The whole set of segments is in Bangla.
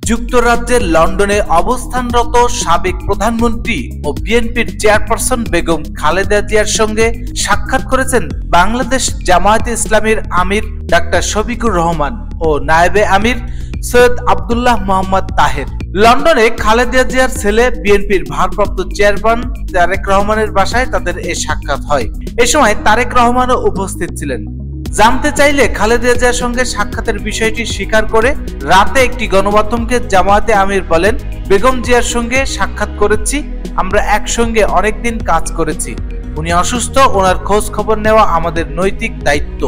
যুক্তরাজ্যের লন্ডনে অবস্থানরত সাবেক প্রধানমন্ত্রী ও বিএনপির চেয়ারপারসন বেগম খালেদা জিয়ার সঙ্গে সাক্ষাৎ করেছেন বাংলাদেশ জামায়াতে ইসলামীর আমির ডাক্তার শফিকুর রহমান ও নায়েবে আমির সৈয়দ আব্দুল্লাহ মোহাম্মদ তাহের। লন্ডনে খালেদা জিয়ার ছেলে বিএনপির ভারপ্রাপ্ত চেয়ারম্যান তারেক রহমানের বাসায় তাদের এ সাক্ষাৎ হয়। এ সময় তারেক রহমানও উপস্থিত ছিলেন। জানতে চাইলে খালেদা জিয়ার সঙ্গে সাক্ষাতের বিষয়টি স্বীকার করে রাতে একটি গণমাধ্যমকে জামায়াতে আমির বলেন, বেগম জিয়ার সঙ্গে সাক্ষাৎ করেছি, আমরা একসঙ্গে অনেকদিন কাজ করেছি। উনি অসুস্থ, ওনার খোঁজ খবর নেওয়া আমাদের নৈতিক দায়িত্ব।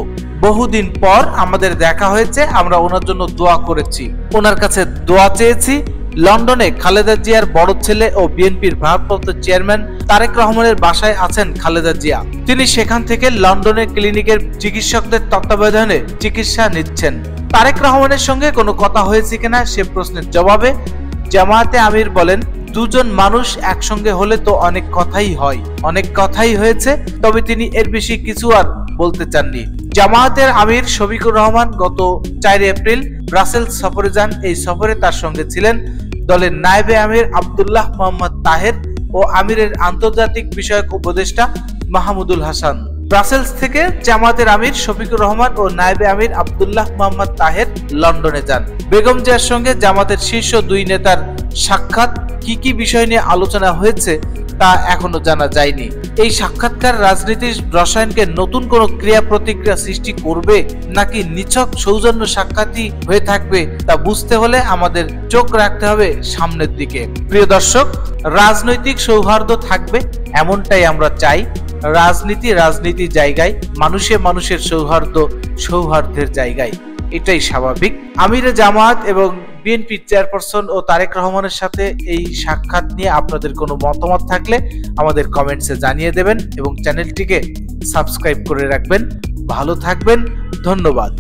বহুদিন পর আমাদের দেখা হয়েছে, আমরা ওনার জন্য দোয়া করেছি, ওনার কাছে দোয়া চেয়েছি। লন্ডনে খালেদা জিয়ার বড় ছেলে ও বিএনপির ভারপ্রাপ্ত চেয়ারম্যান তারেক রহমানের বাসায় আছেন খালেদা জিয়া। তিনি সেখান থেকে লন্ডনের ক্লিনিকের চিকিৎসকদের তত্ত্বাবধানে চিকিৎসা নিচ্ছেন। তারেক রহমানের সঙ্গে কোনো কথা হয়েছে কিনা সে প্রশ্নের জবাবে জামায়াতে আমির বলেন, দুজন মানুষ একসঙ্গে হলে তো অনেক কথাই হয়, অনেক কথাই হয়েছে, তবে তিনি এর বেশি কিছু আর বলতে চাননি। জামায়াতের আমির শফিকুর রহমান গত 4 এপ্রিল ব্রাসেলস সফরে যান। এই সফরে তার সঙ্গে ছিলেন দলের নায়েবে আমির আব্দুল্লাহ মোহাম্মদ তাহের ও আমিরের আন্তর্জাতিক বিষয়ক উপদেষ্টা মাহমুদুল হাসান। ব্রাসেলস থেকে জামায়াতের আমির শফিকুর রহমান ও নায়েবে আমির আব্দুল্লাহ মোহাম্মদ তাহের লন্ডনে যান। বেগম জিয়ার সঙ্গে জামাতের শীর্ষ 2 নেতার সাক্ষাৎ, কি বিষয় নিয়ে আলোচনা হয়েছে তা এখনো জানা যায়নি। এই সাক্ষাৎকার রাজনীতির রসায়নকে নতুন কোনো ক্রিয়া প্রতিক্রিয়া সৃষ্টি করবে নাকি নিছক সৌজন্য সাক্ষাৎই হয়ে থাকবে তা বুঝতে হলে আমাদের চোখ রাখতে হবে সামনের দিকে। প্রিয় দর্শক, রাজনৈতিক সৌহার্দ্য থাকবে এমনটাই আমরা চাই। রাজনীতি জায়গায়, মানুষের সৌহার্দ্যের জায়গায়, এটাই স্বাভাবিক। আমিরে জামায়াত এবং বিএনপি চেয়ারপারসন ও তারেক রহমানের সাথে এই সাক্ষাৎ নিয়ে আপনাদের কোনো মতামত থাকলে আমাদের কমেন্টসে জানিয়ে দেবেন এবং চ্যানেলটিকে সাবস্ক্রাইব করে রাখবেন। ভালো থাকবেন, ধন্যবাদ।